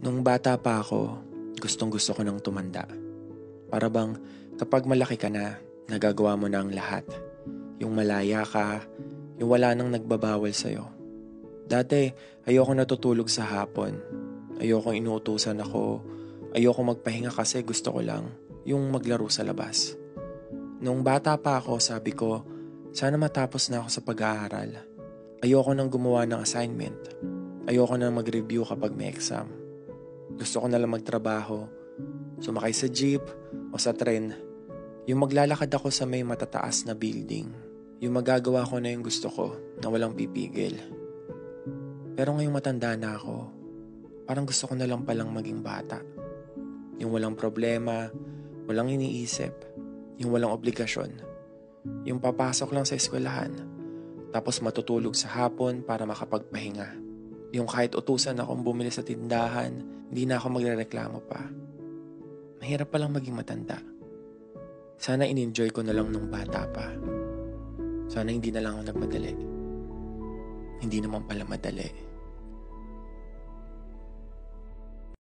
Nung bata pa ako, gustong-gusto ko nang tumanda. Para bang kapag malaki ka na, nagagawa mo na ang lahat. Yung malaya ka, yung wala nang nagbabawal sa'yo. Dati, ayoko natutulog sa hapon. Ayoko inuutusan ako. Ayoko magpahinga kasi gusto ko lang yung maglaro sa labas. Nung bata pa ako, sabi ko, sana matapos na ako sa pag-aaral. Ayoko nang gumawa ng assignment. Ayoko nang mag-review kapag may exam. Gusto ko na lang magtrabaho, sumakay sa jeep o sa tren. Yung maglalakad ako sa may matataas na building. Yung magagawa ko na yung gusto ko na walang pipigil. Pero ngayong matanda na ako, parang gusto ko na lang palang maging bata. Yung walang problema, walang iniisip, yung walang obligasyon. Yung papasok lang sa eskwelahan, tapos matutulog sa hapon para makapagpahinga. Yung kahit utusan akong bumili sa tindahan, hindi na ako magrereklamo pa. Mahirap palang maging matanda. Sana in-enjoy ko na lang nung bata pa. Sana hindi na lang ako nagmadali. Hindi naman pala madali.